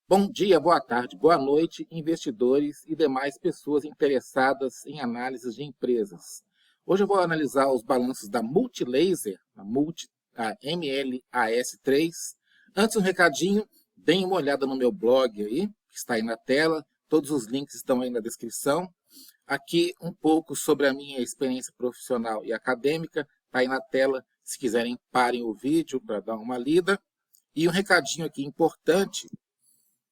Bom dia, boa tarde, boa noite, investidores e demais pessoas interessadas em análises de empresas. Hoje eu vou analisar os balanços da Multilaser, a MLAS3. Antes, um recadinho, deem uma olhada no meu blog aí, que está aí na tela, todos os links estão aí na descrição. Aqui um pouco sobre a minha experiência profissional e acadêmica, está aí na tela, se quiserem parem o vídeo para dar uma lida. E um recadinho aqui importante: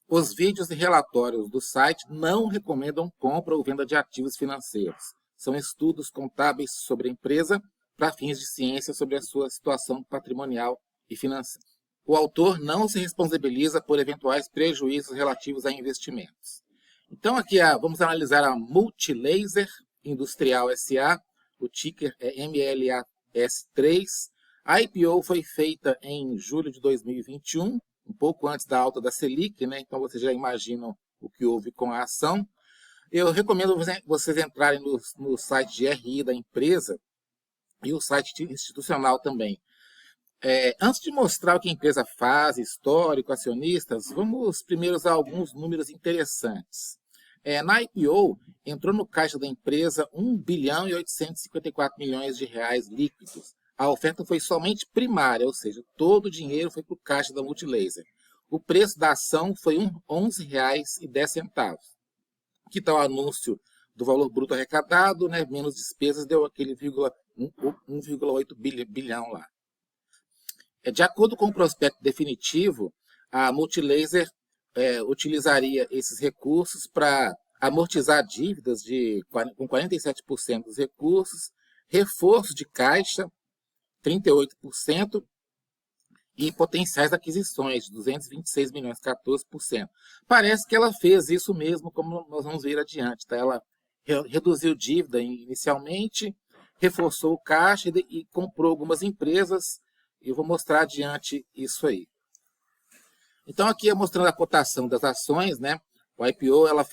os vídeos e relatórios do site não recomendam compra ou venda de ativos financeiros. São estudos contábeis sobre a empresa para fins de ciência sobre a sua situação patrimonial e financeira. O autor não se responsabiliza por eventuais prejuízos relativos a investimentos. Então aqui vamos analisar a Multilaser Industrial SA, o ticker é MLAS3. A IPO foi feita em julho de 2021, um pouco antes da alta da Selic, né? Então vocês já imaginam o que houve com a ação. Eu recomendo vocês entrarem no site de RI da empresa e o site institucional também. Antes de mostrar o que a empresa faz, histórico, acionistas, vamos primeiro usar alguns números interessantes. Na IPO, entrou no caixa da empresa 1 bilhão e 854 milhões de reais líquidos. A oferta foi somente primária, ou seja, todo o dinheiro foi para o caixa da Multilaser. O preço da ação foi R$ 11,10. Que tal o anúncio do valor bruto arrecadado, né, menos despesas, deu aquele 1,8 bilhão lá. De acordo com o prospecto definitivo, a Multilaser utilizaria esses recursos para amortizar dívidas com 47% dos recursos, reforço de caixa, 38%, e potenciais aquisições, 226 milhões, 14%. Parece que ela fez isso mesmo, como nós vamos ver adiante. Tá? Ela reduziu dívida inicialmente, reforçou o caixa e comprou algumas empresas. Eu vou mostrar adiante isso aí. Então, aqui é mostrando a cotação das ações, né? O IPO ela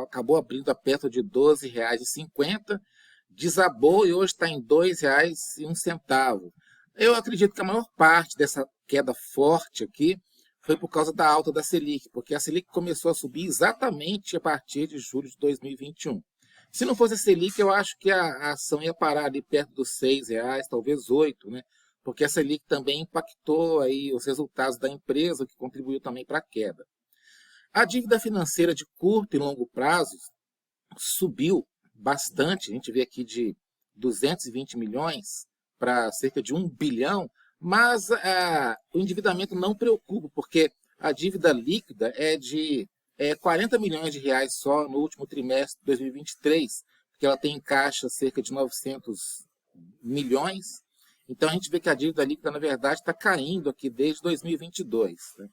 acabou abrindo a perto de R$ 12,50, desabou e hoje está em R$ 2,01. Eu acredito que a maior parte dessa queda forte aqui foi por causa da alta da Selic, porque a Selic começou a subir exatamente a partir de julho de 2021. Se não fosse a Selic, eu acho que a ação ia parar ali perto dos R$ 6, talvez 8, né? Porque a Selic também impactou aí os resultados da empresa, o que contribuiu também para a queda. A dívida financeira de curto e longo prazo subiu bastante, a gente vê aqui de 220 milhões para cerca de 1 bilhão, mas o endividamento não preocupa, porque a dívida líquida é de 40 milhões de reais só no último trimestre de 2023, porque ela tem em caixa cerca de 900 milhões. Então a gente vê que a dívida líquida, na verdade, está caindo aqui desde 2022. Né?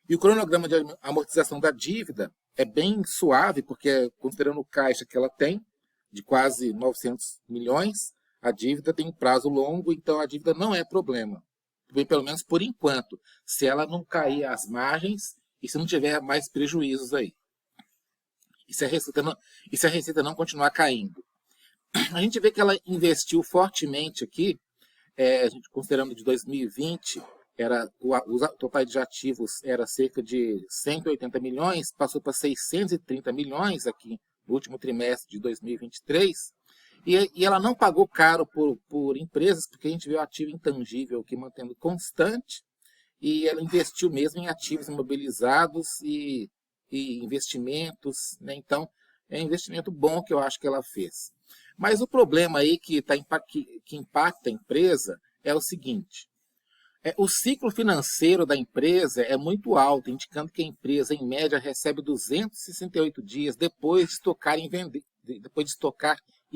E o cronograma de amortização da dívida é bem suave, porque considerando o caixa que ela tem, de quase 900 milhões, a dívida tem um prazo longo, então a dívida não é problema. Pelo menos por enquanto, se ela não cair às margens e se não tiver mais prejuízos aí. E se a receita não continuar caindo. A gente vê que ela investiu fortemente aqui, a gente considerando de 2020, o total de ativos era cerca de 180 milhões, passou para 630 milhões aqui no último trimestre de 2023, e ela não pagou caro por empresas, porque a gente vê o ativo intangível aqui mantendo constante, e ela investiu mesmo em ativos imobilizados e investimentos, né? Então, é um investimento bom que eu acho que ela fez. Mas o problema aí que impacta a empresa é o seguinte: o ciclo financeiro da empresa é muito alto, indicando que a empresa, em média, recebe 268 dias depois de estocar e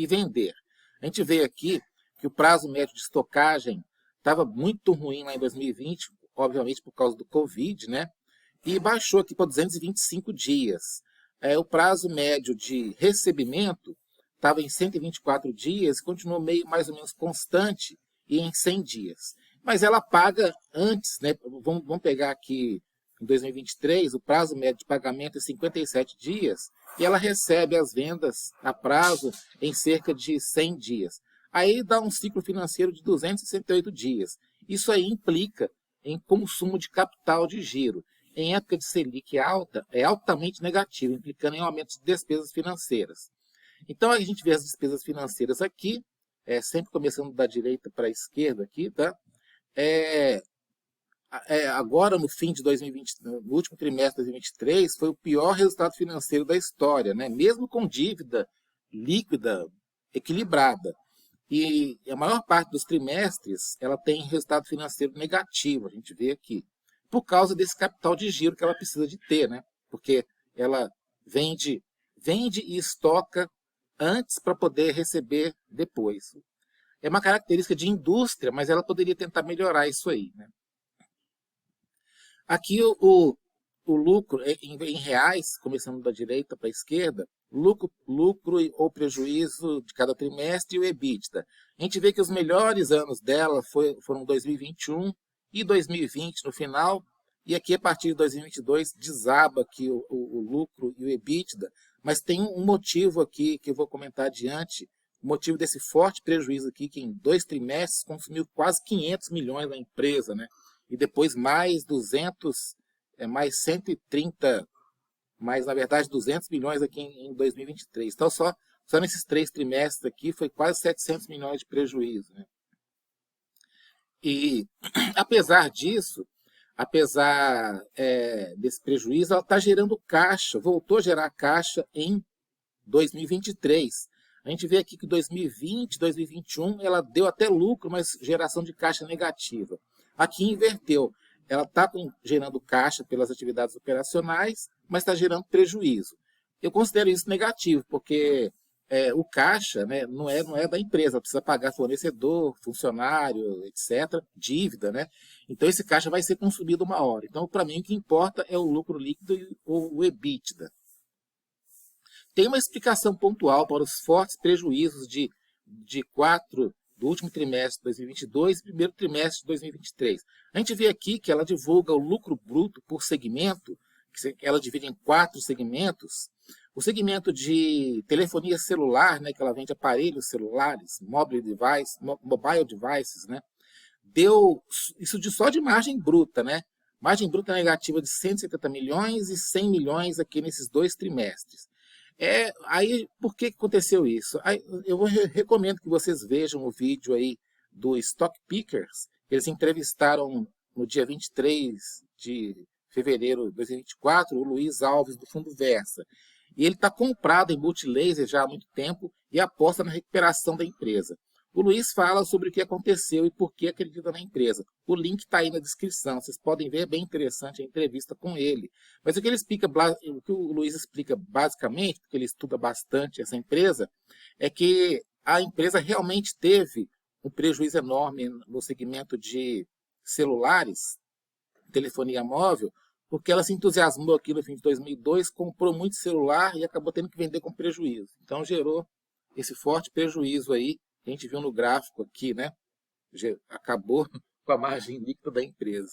vender. A gente vê aqui que o prazo médio de estocagem estava muito ruim lá em 2020, obviamente por causa do Covid, né? E baixou aqui para 225 dias. O prazo médio de recebimento estava em 124 dias, continuou mais ou menos constante e em 100 dias. Mas ela paga antes, né? Vamos pegar aqui em 2023, o prazo médio de pagamento é 57 dias e ela recebe as vendas a prazo em cerca de 100 dias. Aí dá um ciclo financeiro de 268 dias. Isso aí implica em consumo de capital de giro. em época de Selic alta, é altamente negativo, implicando em aumento de despesas financeiras. Então, a gente vê as despesas financeiras aqui, sempre começando da direita para a esquerda aqui, tá? Agora, no fim de 2020, no último trimestre de 2023, foi o pior resultado financeiro da história, né? Mesmo com dívida líquida equilibrada. E a maior parte dos trimestres, ela tem resultado financeiro negativo, a gente vê aqui, por causa desse capital de giro que ela precisa de ter, né? Porque ela vende e estoca antes para poder receber depois. É uma característica de indústria, mas ela poderia tentar melhorar isso aí, né? Aqui o lucro em reais, começando da direita para a esquerda, lucro ou prejuízo de cada trimestre e o EBITDA. A gente vê que os melhores anos dela foram 2021 e 2020 no final, e aqui a partir de 2022 desaba aqui o lucro e o EBITDA, mas tem um motivo aqui que eu vou comentar adiante, o motivo desse forte prejuízo aqui, que em 2 trimestres consumiu quase 500 milhões da empresa, né? E depois mais 200, mais 130, mais na verdade 200 milhões aqui em 2023. Então só nesses 3 trimestres aqui foi quase 700 milhões de prejuízo, né? E apesar disso, desse prejuízo, ela está gerando caixa, voltou a gerar caixa em 2023. A gente vê aqui que 2020, 2021, ela deu até lucro, mas geração de caixa negativa. Aqui inverteu. Ela está gerando caixa pelas atividades operacionais, mas está gerando prejuízo. Eu considero isso negativo, porque o caixa, né, não é da empresa, precisa pagar fornecedor, funcionário, etc., dívida, né? Então esse caixa vai ser consumido uma hora. Então, para mim, o que importa é o lucro líquido ou o EBITDA. Tem uma explicação pontual para os fortes prejuízos de do último trimestre de 2022 e primeiro trimestre de 2023. A gente vê aqui que ela divulga o lucro bruto por segmento, que ela divide em 4 segmentos. O segmento de telefonia celular, né, que ela vende aparelhos celulares, mobile devices, né, deu isso só de margem bruta, né? Margem bruta negativa de 170 milhões e 100 milhões aqui nesses 2 trimestres. Aí, por que aconteceu isso? Eu recomendo que vocês vejam o vídeo aí do Stock Pickers. Eles entrevistaram no dia 23 de fevereiro de 2024 o Luiz Alves, do Fundo Versa. E ele está comprado em Multilaser já há muito tempo e aposta na recuperação da empresa. O Luiz fala sobre o que aconteceu e por que acredita na empresa. O link está aí na descrição, vocês podem ver, é bem interessante a entrevista com ele. Mas o que o Luiz explica basicamente, porque ele estuda bastante essa empresa, é que a empresa realmente teve um prejuízo enorme no segmento de celulares, telefonia móvel, porque ela se entusiasmou aqui no fim de 2002, comprou muito celular e acabou tendo que vender com prejuízo. Então gerou esse forte prejuízo aí, a gente viu no gráfico aqui, né? Acabou com a margem líquida da empresa.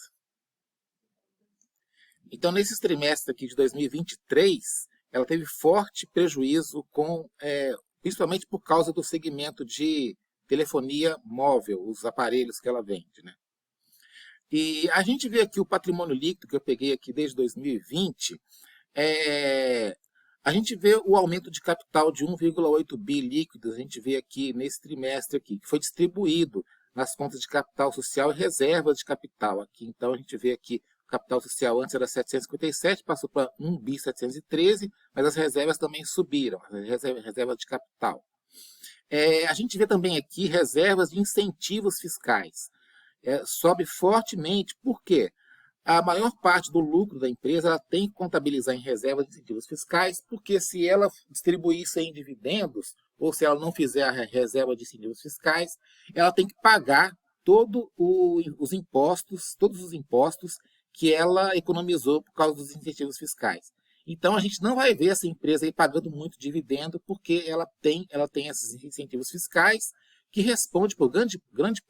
Então, nesses trimestres aqui de 2023, ela teve forte prejuízo, principalmente por causa do segmento de telefonia móvel, os aparelhos que ela vende, né? E a gente vê aqui o patrimônio líquido, que eu peguei aqui desde 2020, a gente vê o aumento de capital de 1,8 bi líquidos, a gente vê aqui nesse trimestre aqui, que foi distribuído nas contas de capital social e reservas de capital aqui. Então a gente vê aqui o capital social antes era 757, passou para 1.713, mas as reservas também subiram, as reservas de capital. A gente vê também aqui reservas de incentivos fiscais. Sobe fortemente, por quê? A maior parte do lucro da empresa ela tem que contabilizar em reservas de incentivos fiscais, porque se ela distribuir isso em dividendos, ou se ela não fizer a reserva de incentivos fiscais, ela tem que pagar todos os impostos que ela economizou por causa dos incentivos fiscais. Então a gente não vai ver essa empresa aí pagando muito dividendo, porque ela tem esses incentivos fiscais que responde por grande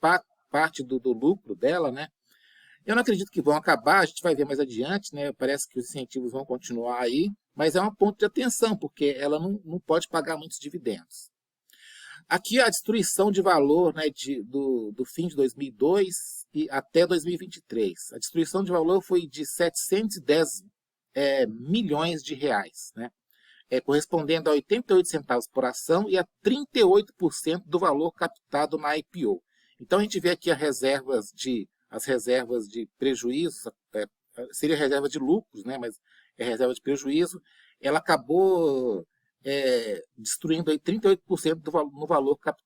parte do lucro dela, né? Eu não acredito que vão acabar, a gente vai ver mais adiante, né? Parece que os incentivos vão continuar aí, mas é um ponto de atenção, porque ela não pode pagar muitos dividendos. Aqui a destruição de valor, né, do fim de 2002 até 2023. A destruição de valor foi de 710 milhões de reais, né? Correspondendo a 88 centavos por ação e a 38% do valor captado na IPO. Então a gente vê aqui as reservas de prejuízo, seria reserva de lucros, né? Mas é reserva de prejuízo. Ela acabou destruindo aí 38%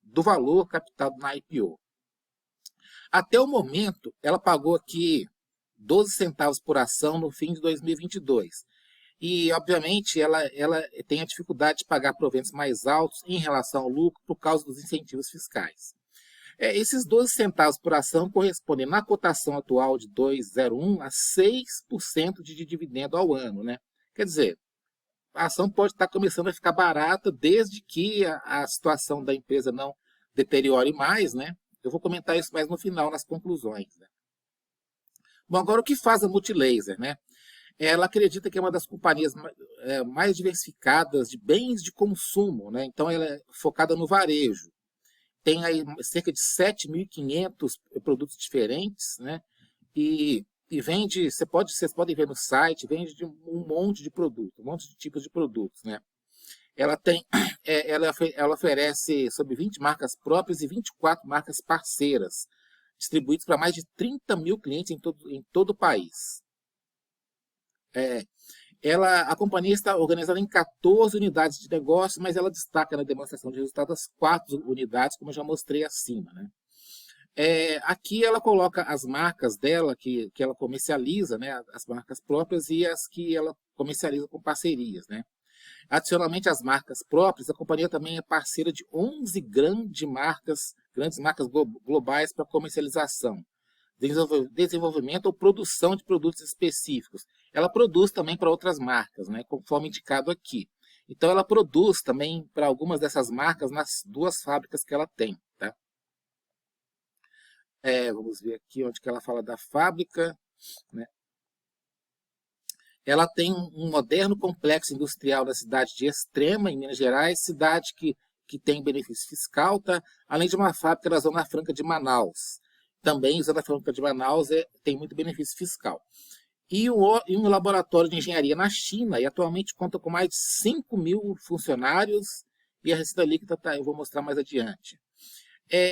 do valor captado na IPO. Até o momento, ela pagou aqui 12 centavos por ação no fim de 2022. E, obviamente, ela tem a dificuldade de pagar proventos mais altos em relação ao lucro por causa dos incentivos fiscais. Esses 12 centavos por ação correspondem, na cotação atual de 2,01, a 6% de dividendo ao ano, né? Quer dizer, a ação pode estar começando a ficar barata desde que a situação da empresa não deteriore mais, né? Eu vou comentar isso mais no final, nas conclusões, né? Bom, agora o que faz a Multilaser, né? Ela acredita que é uma das companhias mais diversificadas de bens de consumo, né? Então ela é focada no varejo. Tem aí cerca de 7.500 produtos diferentes, né? E vende, vocês podem ver no site, vende de um monte de produtos, um monte de tipos de produtos, né? Ela oferece sobre 20 marcas próprias e 24 marcas parceiras, distribuídas para mais de 30 mil clientes em todo o país. A companhia está organizada em 14 unidades de negócio, mas ela destaca na demonstração de resultados as 4 unidades, como eu já mostrei acima, né? Aqui ela coloca as marcas dela, que ela comercializa, né? As marcas próprias e as que ela comercializa com parcerias, né? Adicionalmente às marcas próprias, a companhia também é parceira de 11 grandes marcas globais para comercialização, desenvolvimento ou produção de produtos específicos. Ela produz também para outras marcas, né, conforme indicado aqui. Então ela produz também para algumas dessas marcas nas 2 fábricas que ela tem. Tá? Vamos ver aqui onde que ela fala da fábrica, né? Ela tem um moderno complexo industrial na cidade de Extrema, em Minas Gerais, cidade que tem benefício fiscal, tá? Além de uma fábrica na Zona Franca de Manaus. Também a Zona Franca de Manaus tem muito benefício fiscal. E um laboratório de engenharia na China, e atualmente conta com mais de 5.000 funcionários, e a receita líquida eu vou mostrar mais adiante.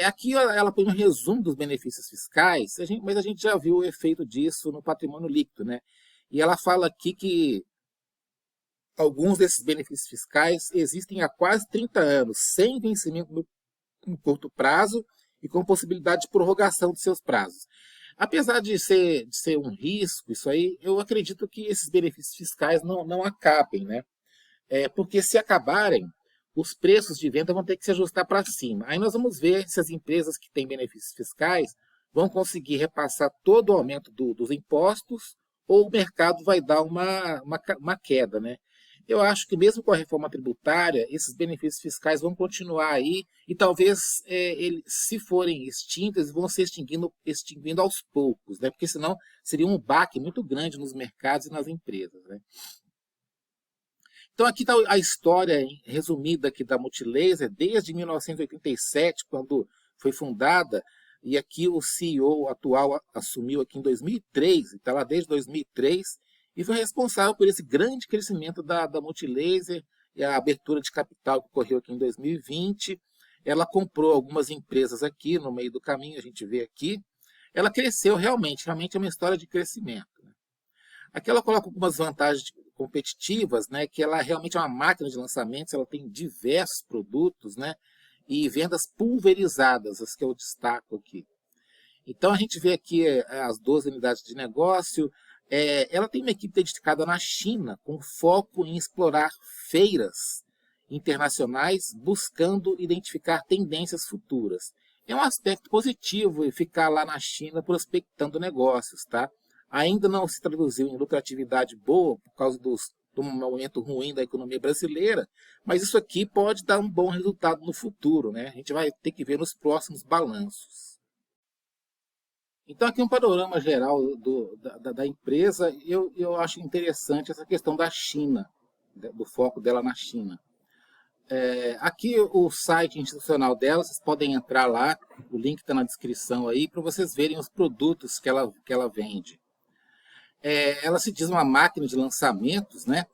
Aqui ela põe um resumo dos benefícios fiscais, mas a gente já viu o efeito disso no patrimônio líquido, né? E ela fala aqui que alguns desses benefícios fiscais existem há quase 30 anos, sem vencimento no curto prazo e com possibilidade de prorrogação de seus prazos. Apesar de ser um risco, isso aí, eu acredito que esses benefícios fiscais não acabem, né? Porque se acabarem, os preços de venda vão ter que se ajustar para cima. Aí nós vamos ver se as empresas que têm benefícios fiscais vão conseguir repassar todo o aumento dos impostos ou o mercado vai dar uma queda, né? Eu acho que mesmo com a reforma tributária, esses benefícios fiscais vão continuar aí e talvez, se forem extintos, vão se extinguindo aos poucos, né? Porque senão seria um baque muito grande nos mercados e nas empresas, né? Então aqui está a história resumida aqui da Multilaser, desde 1987, quando foi fundada, e aqui o CEO atual assumiu aqui em 2003, está lá desde 2003, e foi responsável por esse grande crescimento da Multilaser e a abertura de capital que ocorreu aqui em 2020. Ela comprou algumas empresas aqui no meio do caminho, a gente vê aqui. Ela cresceu realmente é uma história de crescimento. Né? Aqui ela coloca algumas vantagens competitivas, né, que ela realmente é uma máquina de lançamentos, ela tem diversos produtos, né, e vendas pulverizadas, as que eu destaco aqui. Então a gente vê aqui as 12 unidades de negócio. Ela tem uma equipe dedicada na China, com foco em explorar feiras internacionais, buscando identificar tendências futuras. É um aspecto positivo ficar lá na China prospectando negócios, tá? Ainda não se traduziu em lucratividade boa por causa do momento ruim da economia brasileira, mas isso aqui pode dar um bom resultado no futuro, né? A gente vai ter que ver nos próximos balanços. Então, aqui um panorama geral da empresa. Eu acho interessante essa questão da China, do foco dela na China. Aqui o site institucional dela, vocês podem entrar lá, o link está na descrição aí, para vocês verem os produtos que ela vende. Ela se diz uma máquina de lançamentos, né?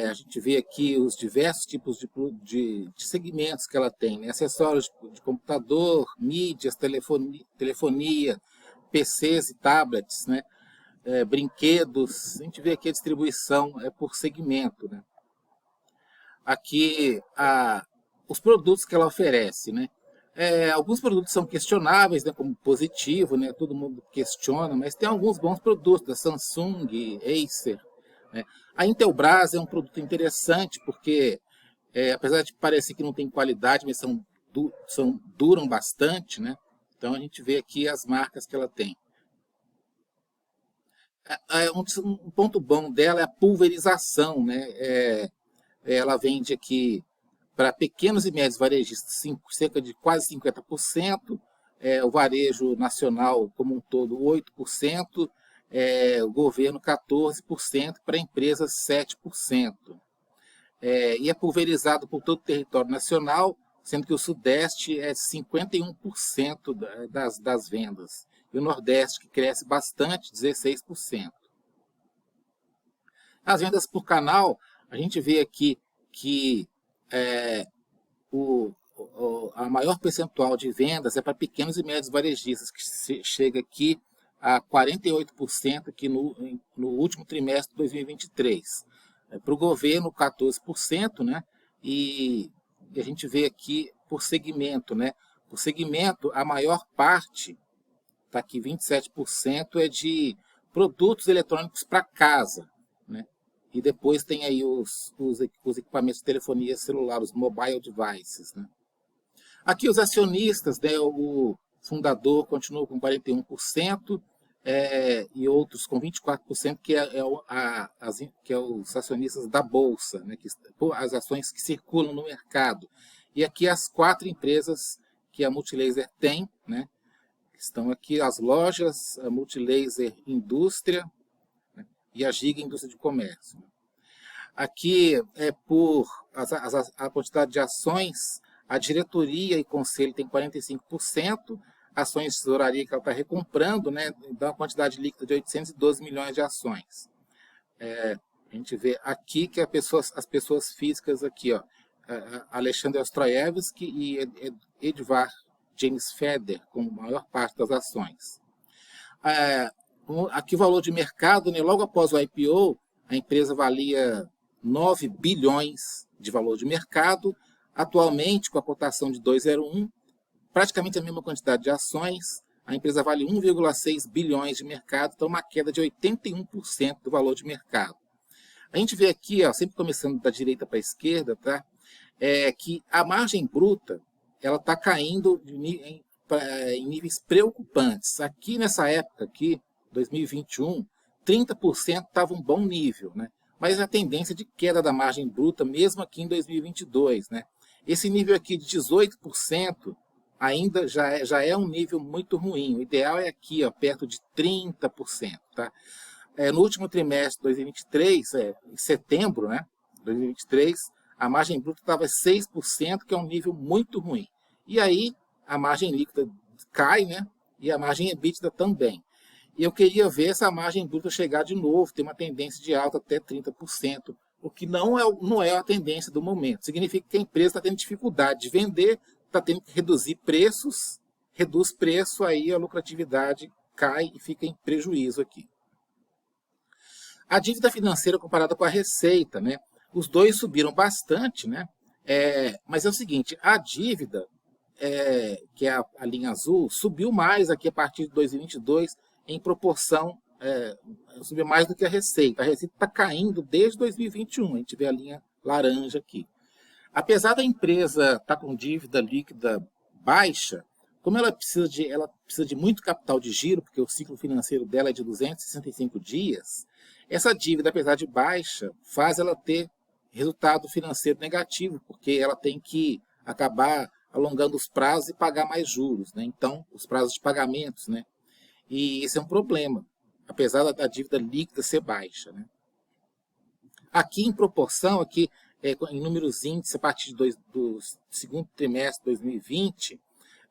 A gente vê aqui os diversos tipos de segmentos que ela tem, né? Acessórios de computador, mídias, telefonia, PCs e tablets, né? Brinquedos. A gente vê aqui a distribuição por segmento, né? Aqui os produtos que ela oferece, né? Alguns produtos são questionáveis, né, como positivo, né, todo mundo questiona, mas tem alguns bons produtos da Samsung, Acer, né? A Intelbras é um produto interessante porque, apesar de parecer que não tem qualidade, mas duram bastante, né? Então a gente vê aqui as marcas que ela tem. Um ponto bom dela é a pulverização, né? Ela vende aqui para pequenos e médios varejistas cerca de quase 50%, o varejo nacional como um todo 8%, o governo 14%, para empresas 7%. E é pulverizado por todo o território nacional, sendo que o Sudeste é 51% das vendas, e o Nordeste, que cresce bastante, 16%. As vendas por canal, a gente vê aqui que a maior percentual de vendas é para pequenos e médios varejistas, que chega aqui a 48% aqui no último trimestre de 2023. Para o governo, 14%, né? E a gente vê aqui por segmento, né? Por segmento, a maior parte, está aqui 27%, é de produtos eletrônicos para casa, né? E depois tem aí os equipamentos de telefonia celular, os mobile devices, né? Aqui os acionistas, né, o fundador continua com 41%, e outros com 24%, que é os acionistas da Bolsa, né, as ações que circulam no mercado. E aqui as 4 empresas que a Multilaser tem, né, estão aqui as lojas, a Multilaser Indústria, né, e a Giga Indústria de Comércio. Aqui por a quantidade de ações, a diretoria e conselho tem 45%, ações de tesouraria que ela está recomprando, né, dá uma quantidade líquida de 812 milhões de ações. A gente vê aqui que as pessoas físicas aqui, ó, Alexander Ostroyevsky e Edvard James Feder, com a maior parte das ações. Aqui o valor de mercado, né, logo após o IPO, a empresa valia 9 bilhões de valor de mercado. Atualmente, com a cotação de 2,01, praticamente a mesma quantidade de ações, a empresa vale 1,6 bilhões de mercado, então uma queda de 81% do valor de mercado. A gente vê aqui, ó, sempre começando da direita para a esquerda, tá? Que a margem bruta ela está caindo em níveis preocupantes. Aqui nessa época, aqui, 2021, 30% estava um bom nível, né? Mas a tendência de queda da margem bruta, mesmo aqui em 2022, né? Esse nível aqui de 18% ainda já é um nível muito ruim. O ideal é aqui, ó, perto de 30%. Tá? No último trimestre de 2023, em setembro, né, 2023, a margem bruta estava 6%, que é um nível muito ruim. E aí a margem líquida cai, né, e a margem EBITDA também. E eu queria ver essa margem bruta chegar de novo, ter uma tendência de alta até 30%, o que não é a tendência do momento. Significa que a empresa está tendo dificuldade de vender, está tendo que reduzir preços, reduz preço, aí a lucratividade cai e fica em prejuízo aqui. A dívida financeira comparada com a receita, né? Os dois subiram bastante, né? Mas é o seguinte, a dívida, que é a linha azul, subiu mais aqui a partir de 2022 em proporção, subiu mais do que a receita. A receita está caindo desde 2021, a gente vê a linha laranja aqui. Apesar da empresa estar com dívida líquida baixa, como ela precisa de muito capital de giro, porque o ciclo financeiro dela é de 265 dias, essa dívida, apesar de baixa, faz ela ter resultado financeiro negativo, porque ela tem que acabar alongando os prazos e pagar mais juros, né? Então, os prazos de pagamentos, né? E esse é um problema, apesar da dívida líquida ser baixa, né? Aqui, em proporção, aqui em números índice a partir do segundo trimestre de 2020,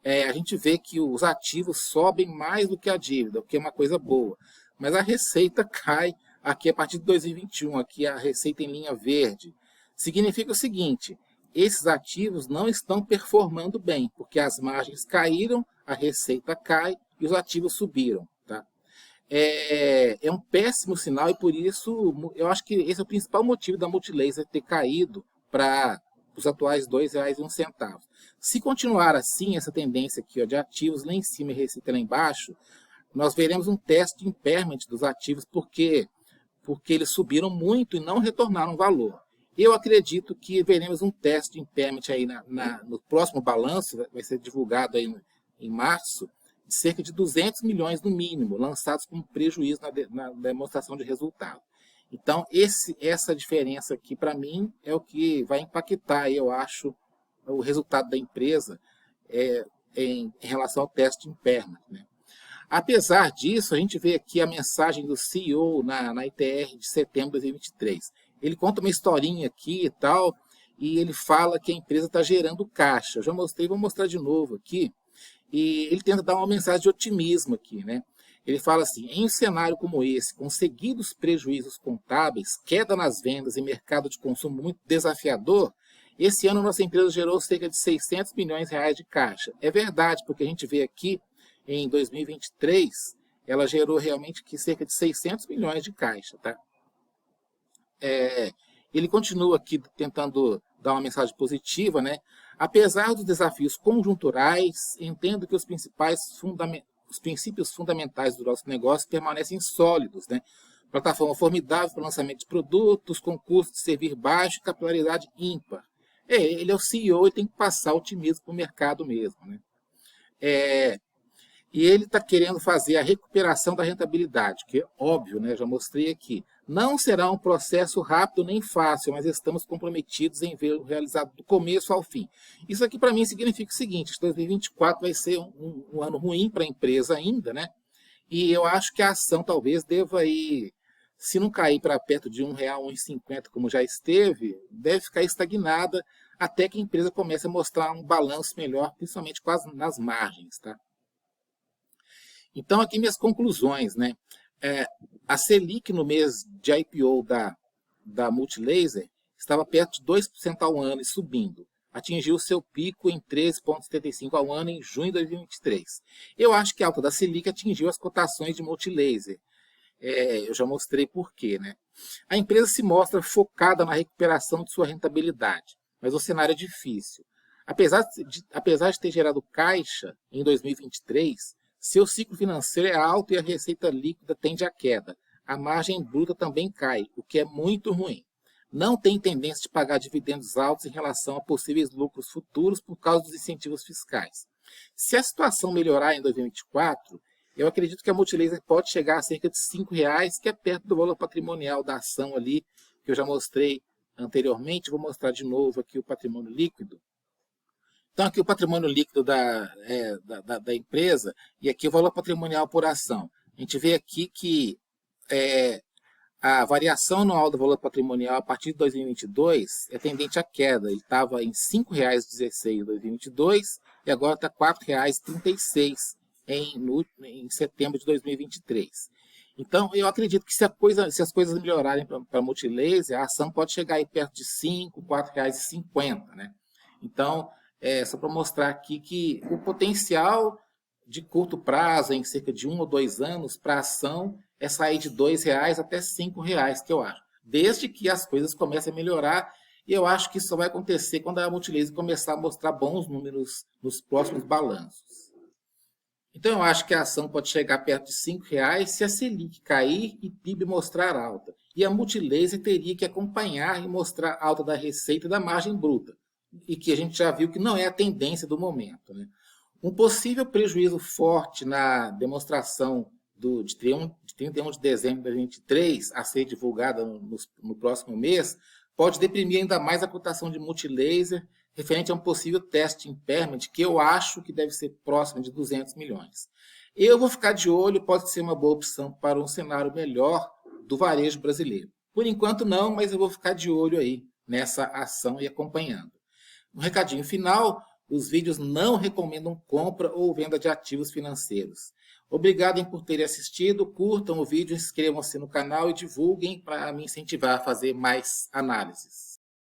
a gente vê que os ativos sobem mais do que a dívida, o que é uma coisa boa. Mas a receita cai aqui a partir de 2021, aqui a receita em linha verde. Significa o seguinte, esses ativos não estão performando bem, porque as margens caíram, a receita cai e os ativos subiram. Tá? É um péssimo sinal e por isso eu acho que esse é o principal motivo da Multilaser ter caído para os atuais R$ 2,01. Se continuar assim, essa tendência aqui ó, de ativos lá em cima e receita lá embaixo, nós veremos um teste de impairment dos ativos porque eles subiram muito e não retornaram valor. Eu acredito que veremos um teste de impairment aí no próximo balanço, vai ser divulgado aí em março, de cerca de 200 milhões no mínimo, lançados com prejuízo na demonstração de resultado. Então, essa diferença aqui, para mim, é o que vai impactar, eu acho, o resultado da empresa em relação ao teste de impairment. Né? Apesar disso, a gente vê aqui a mensagem do CEO na ITR de setembro de 2023. Ele conta uma historinha aqui e tal, e ele fala que a empresa está gerando caixa. Eu já mostrei, vou mostrar de novo aqui. E ele tenta dar uma mensagem de otimismo aqui, né? Ele fala assim, em um cenário como esse, com seguidos prejuízos contábeis, queda nas vendas e mercado de consumo muito desafiador, esse ano nossa empresa gerou cerca de 600 milhões de reais de caixa. É verdade, porque a gente vê aqui, em 2023, ela gerou realmente que cerca de 600 milhões de caixa, tá? Ele continua aqui tentando dar uma mensagem positiva, né? Apesar dos desafios conjunturais, entendo que os princípios fundamentais do nosso negócio permanecem sólidos, né? Plataforma formidável para lançamento de produtos, com custo de servir baixo e capilaridade ímpar. Ele é o CEO e tem que passar otimismo para o mercado mesmo, né? E ele está querendo fazer a recuperação da rentabilidade, que é óbvio, né? Já mostrei aqui. Não será um processo rápido nem fácil, mas estamos comprometidos em vê-lo realizado do começo ao fim. Isso aqui para mim significa o seguinte, 2024 vai ser um ano ruim para a empresa ainda, né? E eu acho que a ação talvez deva ir, se não cair para perto de R$ 1,00, R$ 1,50 como já esteve, deve ficar estagnada até que a empresa comece a mostrar um balanço melhor, principalmente nas margens, tá? Então, aqui minhas conclusões, né? A Selic no mês de IPO da Multilaser estava perto de 2% ao ano e subindo. Atingiu seu pico em 13,75% ao ano em junho de 2023. Eu acho que a alta da Selic atingiu as cotações de Multilaser. Eu já mostrei por quê, né? A empresa se mostra focada na recuperação de sua rentabilidade, mas o cenário é difícil. Apesar de ter gerado caixa em 2023, seu ciclo financeiro é alto e a receita líquida tende à queda. A margem bruta também cai, o que é muito ruim. Não tem tendência de pagar dividendos altos em relação a possíveis lucros futuros por causa dos incentivos fiscais. Se a situação melhorar em 2024, eu acredito que a Multilaser pode chegar a cerca de R$ 5,00, que é perto do valor patrimonial da ação ali, que eu já mostrei anteriormente. Vou mostrar de novo aqui o patrimônio líquido. Então, aqui o patrimônio líquido da empresa e aqui o valor patrimonial por ação. A gente vê aqui que a variação anual do valor patrimonial a partir de 2022 é tendente à queda. Ele estava em R$ 5,16 em 2022 e agora está R$ 4,36 em setembro de 2023. Então, eu acredito que se as coisas melhorarem para a Multilaser, a ação pode chegar aí perto de R$ 5, R$ 4,50, né? Então, só para mostrar aqui que o potencial de curto prazo, em cerca de 1 ou 2 anos, para a ação é sair de R$ 2,00 até R$ 5,00, que eu acho. Desde que as coisas comecem a melhorar, e eu acho que isso só vai acontecer quando a Multilaser começar a mostrar bons números nos próximos balanços. Então, eu acho que a ação pode chegar perto de R$ 5,00 se a Selic cair e PIB mostrar alta. E a Multilaser teria que acompanhar e mostrar alta da receita e da margem bruta, e que a gente já viu que não é a tendência do momento, né? Um possível prejuízo forte na demonstração de 31 de dezembro de 2023, a ser divulgada no próximo mês, pode deprimir ainda mais a cotação de Multilaser, referente a um possível teste de impairment, que eu acho que deve ser próximo de 200 milhões. Eu vou ficar de olho, pode ser uma boa opção para um cenário melhor do varejo brasileiro. Por enquanto não, mas eu vou ficar de olho aí nessa ação e acompanhando. Um recadinho final, os vídeos não recomendam compra ou venda de ativos financeiros. Obrigado por terem assistido, curtam o vídeo, inscrevam-se no canal e divulguem para me incentivar a fazer mais análises.